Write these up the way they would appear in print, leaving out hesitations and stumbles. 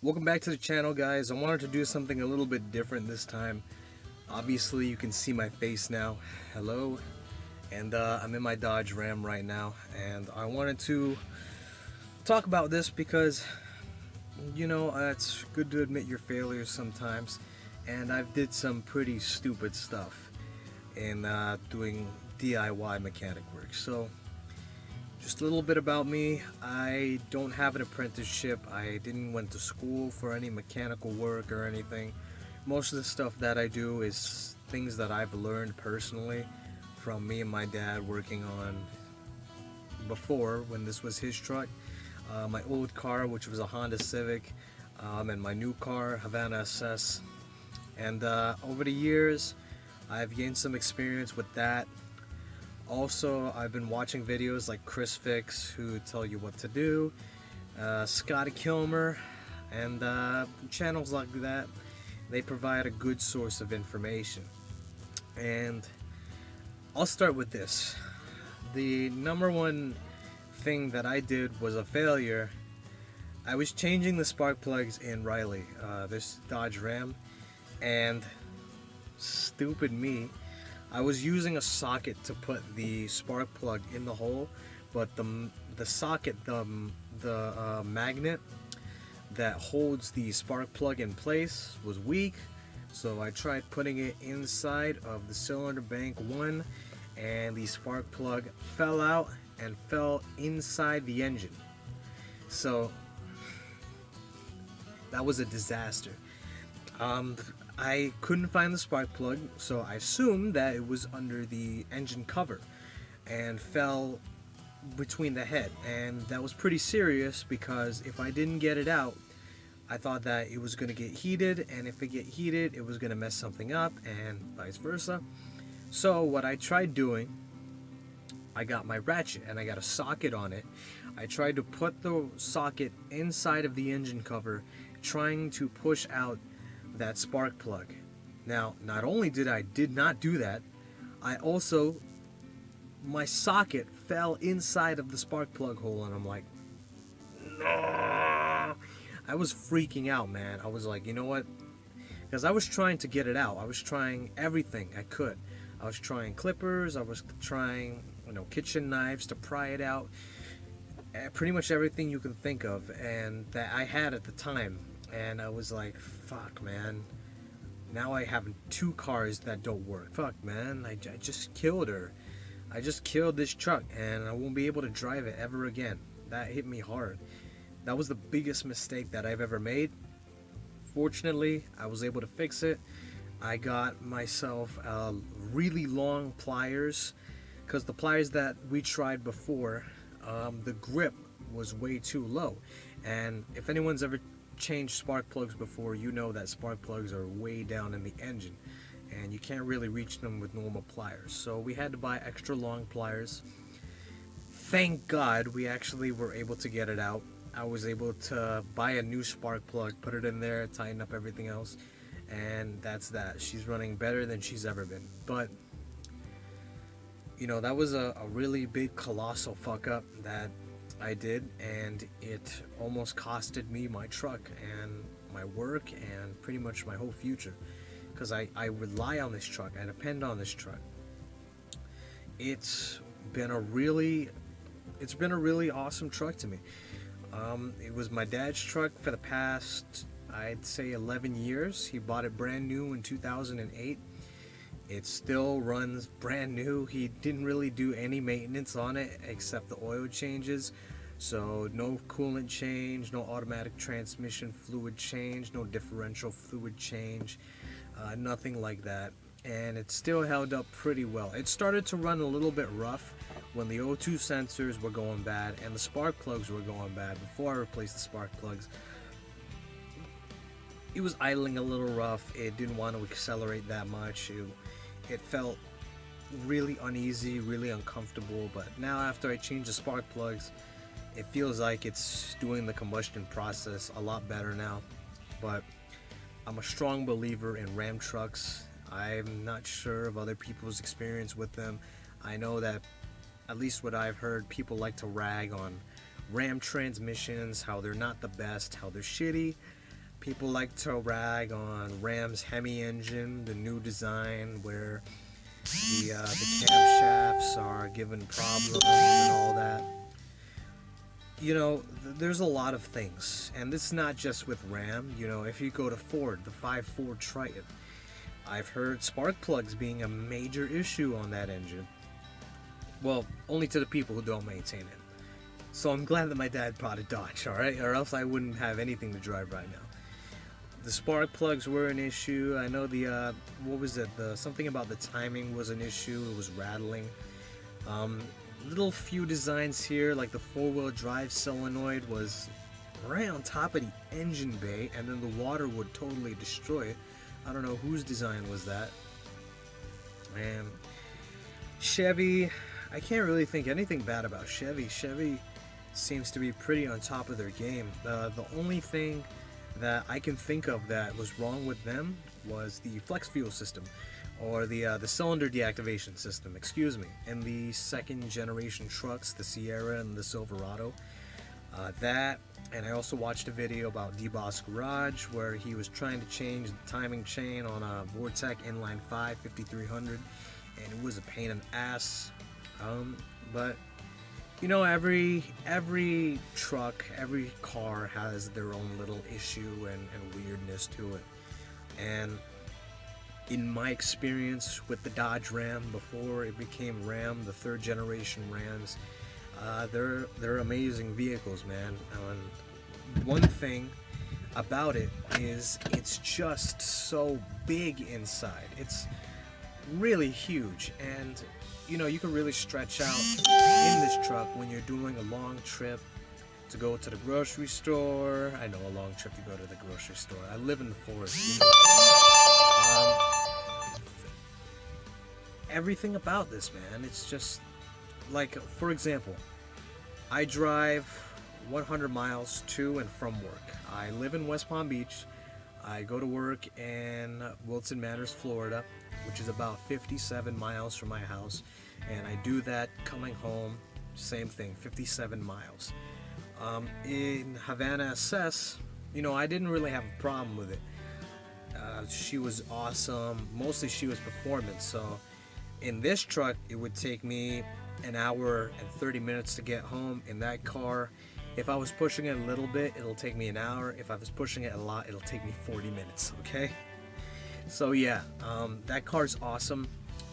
Welcome back to the channel, guys. I wanted to do something a little bit different this time. Obviously you can see my face now. Hello. And I'm in my Dodge Ram right now, and I wanted to talk about this because it's good to admit your failures sometimes, and I've did some pretty stupid stuff in doing DIY mechanic work. So just a little bit about me. I don't have an apprenticeship. I didn't went to school for any mechanical work or anything. Most of the stuff that I do is things that I've learned personally from me and my dad working on before, when this was his truck. My old car, which was a Honda Civic, and my new car, Havana SS. And over the years, I've gained some experience with that. Also, I've been watching videos like Chris Fix, who tell you what to do, Scotty Kilmer, and channels like that. They provide a good source of information. And I'll start with this. The number one thing that I did was a failure. I was changing the spark plugs in Riley, this Dodge Ram, and stupid me, I was using a socket to put the spark plug in the hole, but the socket, the magnet that holds the spark plug in place was weak. So I tried putting it inside of the cylinder bank 1, and the spark plug fell out and fell inside the engine. So that was a disaster. I couldn't find the spark plug, so I assumed that it was under the engine cover and fell between the head, and that was pretty serious because if I didn't get it out, I thought that it was going to get heated, and if it get heated, it was going to mess something up, and vice versa. So what I tried doing, I got my ratchet and I got a socket on it. I tried to put the socket inside of the engine cover, trying to push out that spark plug. Now, not only did I not do that, I also, my socket fell inside of the spark plug hole, and I'm like, no! I was freaking out, man. I was like, you know what? Because I was trying to get it out. I was trying everything I could. I was trying clippers. I was trying, kitchen knives to pry it out. Pretty much everything you can think of, and that I had at the time. And I was like, fuck, man. Now I have 2 cars that don't work. Fuck, man. I just killed her. I just killed this truck, and I won't be able to drive it ever again. That hit me hard. That was the biggest mistake that I've ever made. Fortunately, I was able to fix it. I got myself really long pliers, because the pliers that we tried before, the grip was way too low. And if anyone's ever changed spark plugs before, you know that spark plugs are way down in the engine, and you can't really reach them with normal pliers. So we had to buy extra long pliers. Thank God we actually were able to get it out. I was able to buy a new spark plug, put it in there, tighten up everything else, and that's that. She's running better than she's ever been. But that was a really big, colossal fuck up that I did, and it almost costed me my truck and my work and pretty much my whole future, because I rely on this truck. I depend on this truck. It's been a really awesome truck to me. It was my dad's truck for the past, I'd say, 11 years. He bought it brand new in 2008. It still runs brand new. He didn't really do any maintenance on it except the oil changes. So no coolant change, no automatic transmission fluid change, no differential fluid change, nothing like that. And it still held up pretty well. It started to run a little bit rough when the O2 sensors were going bad and the spark plugs were going bad. Before I replaced the spark plugs, it was idling a little rough. It didn't want to accelerate that much. It felt really uneasy, really uncomfortable. But now, after I changed the spark plugs, it feels like it's doing the combustion process a lot better now. But I'm a strong believer in Ram trucks. I'm not sure of other people's experience with them. I know that, at least what I've heard, people like to rag on Ram transmissions, how they're not the best, how they're shitty. People like to rag on Ram's Hemi engine, the new design where the camshafts are given problems and all that. You know, there's a lot of things, and this is not just with Ram. You know, if you go to Ford, the 5.4 Triton, I've heard spark plugs being a major issue on that engine. Well, only to the people who don't maintain it. So I'm glad that my dad bought a Dodge, alright? Or else I wouldn't have anything to drive right now. The spark plugs were an issue. I know the, what was it? Something about the timing was an issue. It was rattling. Little few designs here, like the 4-wheel drive solenoid was right on top of the engine bay, and then the water would totally destroy it. I don't know whose design was that. And Chevy, I can't really think anything bad about Chevy. Chevy seems to be pretty on top of their game. The only thing that I can think of that was wrong with them was the flex fuel system, or the cylinder deactivation system, excuse me, in the second generation trucks, the Sierra and the Silverado. That, and I also watched a video about D-Boss Garage where he was trying to change the timing chain on a Vortec Inline 5 5300, and it was a pain in the ass. But you know, every truck, every car has their own little issue and weirdness to it. And in my experience with the Dodge Ram before it became Ram, the third generation Rams, they're amazing vehicles, man. One thing about it is it's just so big inside. It's really huge, and you know, you can really stretch out in this truck when you're doing a long trip to go to the grocery store. I know, a long trip to go to the grocery store. I live in the forest. You know? Everything about this, man, it's just like, for example, I drive 100 miles to and from work. I live in West Palm Beach. I go to work in Wilton Manors, Florida, which is about 57 miles from my house, and I do that coming home, same thing, 57 miles. In Havana SS, you know, I didn't really have a problem with it. She was awesome. Mostly she was performance. So in this truck, it would take me an hour and 30 minutes to get home. In that car, if I was pushing it a little bit, it'll take me an hour. If I was pushing it a lot, it'll take me 40 minutes, okay? So yeah, that car's awesome.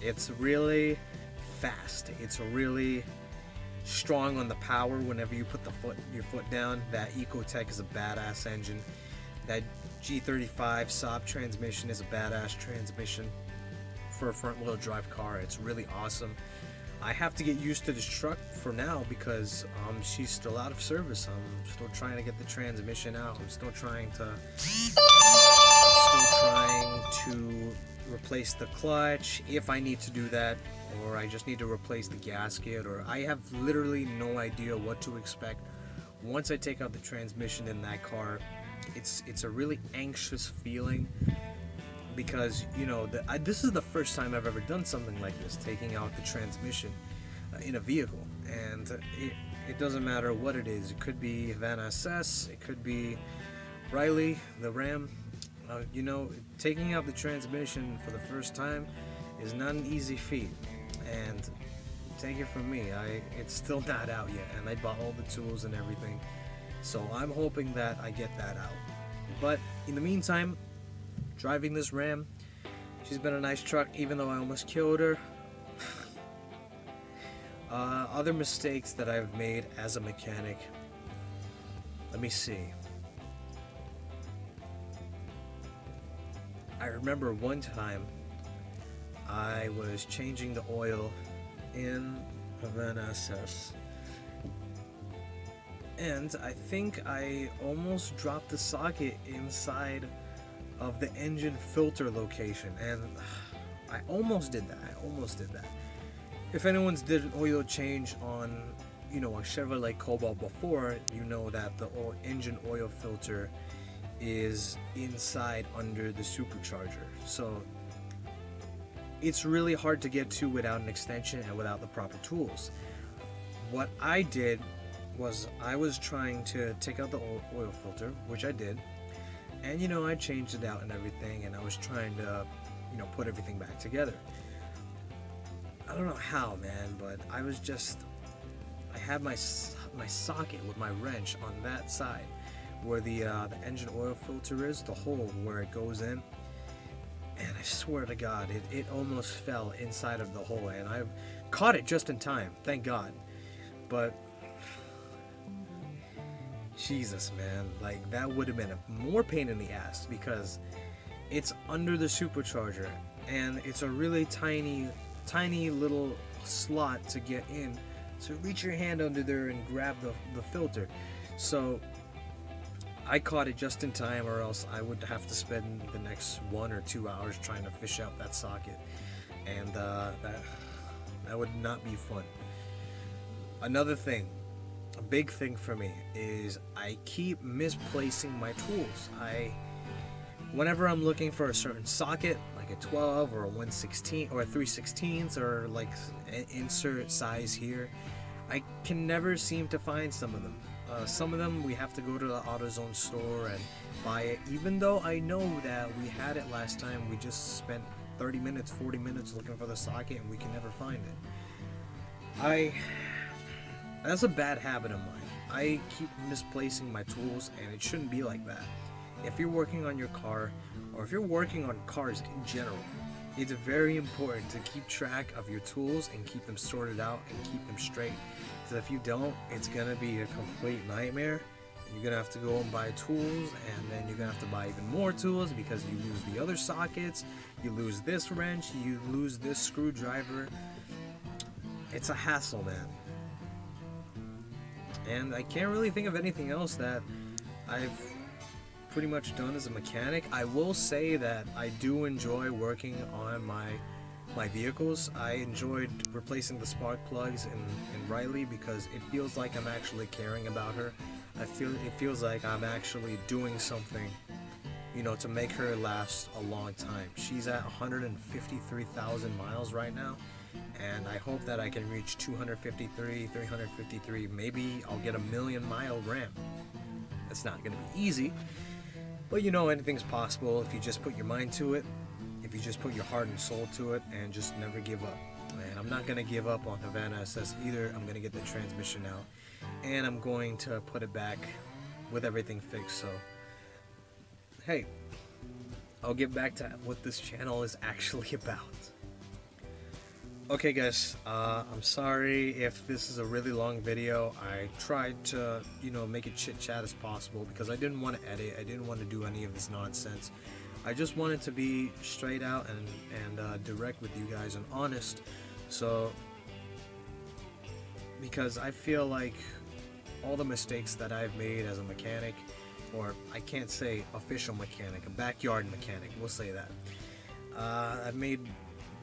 It's really fast. It's really strong on the power whenever you put your foot down. That Ecotec is a badass engine. That G35 Saab transmission is a badass transmission for a front wheel drive car. It's really awesome. I have to get used to this truck for now because she's still out of service. I'm still trying to get the transmission out. I'm still trying to replace the clutch if I need to do that, or I just need to replace the gasket, or I have literally no idea what to expect once I take out the transmission in that car. It's a really anxious feeling because, you know, this is the first time I've ever done something like this, taking out the transmission in a vehicle. And it doesn't matter what it is. It could be Havana SS, it could be Riley, the Ram. You know, taking out the transmission for the first time is not an easy feat. And take it from me, it's still not out yet, and I bought all the tools and everything. So I'm hoping that I get that out. But in the meantime, driving this Ram, she's been a nice truck, even though I almost killed her. Other mistakes that I've made as a mechanic. Let me see. I remember one time I was changing the oil in Havana SS, and I think I almost dropped the socket inside of the engine filter location, and I almost did that. If anyone's did an oil change on, you know, a Chevrolet Cobalt before, you know that the engine oil filter is inside under the supercharger. So it's really hard to get to without an extension and without the proper tools. What I did was I was trying to take out the oil filter, which I did, And you know, I changed it out and everything, and I was trying to, you know, put everything back together. I don't know how, man, but I had my socket with my wrench on that side where the engine oil filter is, the hole where it goes in. And I swear to God, it almost fell inside of the hole, and I caught it just in time, thank God. But Jesus, man, like that would have been a more pain in the ass because it's under the supercharger and it's a really tiny little slot to get in. So reach your hand under there and grab the filter. So I caught it just in time, or else I would have to spend the next 1 or 2 hours trying to fish out that socket, and that would not be fun. Another thing, a big thing for me, is I keep misplacing my tools. Whenever I'm looking for a certain socket, like a 12 or a 1/16 or a 3/16, or like an insert size here, I can never seem to find some of them. Some of them we have to go to the AutoZone store and buy it, even though I know that we had it last time. We just spent 30 minutes, 40 minutes looking for the socket and we can never find it. That's a bad habit of mine. I keep misplacing my tools, and it shouldn't be like that. If you're working on your car, or if you're working on cars in general, it's very important to keep track of your tools and keep them sorted out and keep them straight. Because if you don't, it's gonna be a complete nightmare. You're gonna have to go and buy tools, and then you're gonna have to buy even more tools because you lose the other sockets, you lose this wrench, you lose this screwdriver. It's a hassle, man. And I can't really think of anything else that I've pretty much done as a mechanic. I will say that I do enjoy working on my vehicles. I enjoyed replacing the spark plugs in Riley because it feels like I'm actually caring about her. It feels like I'm actually doing something, you know, to make her last a long time. She's at 153,000 miles right now, and I hope that I can reach 253, 353. Maybe I'll get a 1,000,000-mile Ram. It's not going to be easy, but you know, anything's possible if you just put your mind to it, if you just put your heart and soul to it, and just never give up. And I'm not going to give up on Havana SS either. I'm going to get the transmission out, and I'm going to put it back with everything fixed. So, hey, I'll get back to what this channel is actually about. Okay guys, I'm sorry if this is a really long video. I tried to, you know, make it chit chat as possible because I didn't want to edit. I didn't want to do any of this nonsense. I just wanted to be straight out and direct with you guys and honest. So, because I feel like all the mistakes that I've made as a mechanic, or I can't say official mechanic, a backyard mechanic, we'll say that. I've made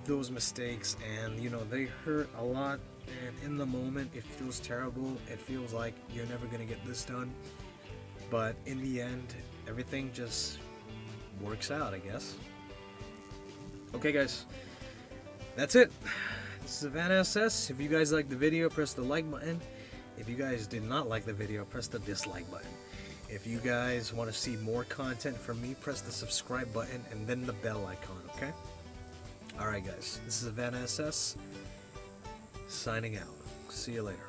those mistakes, and you know, they hurt a lot, and in the moment it feels terrible. It feels like you're never gonna get this done, but in the end everything just works out, I guess. Okay guys, that's it. This is Savannah SS. If you guys liked the video, press the like button. If you guys did not like the video, press the dislike button. If you guys want to see more content from me, press the subscribe button and then the bell icon, okay? Alright guys, this is Havana SS, signing out. See you later.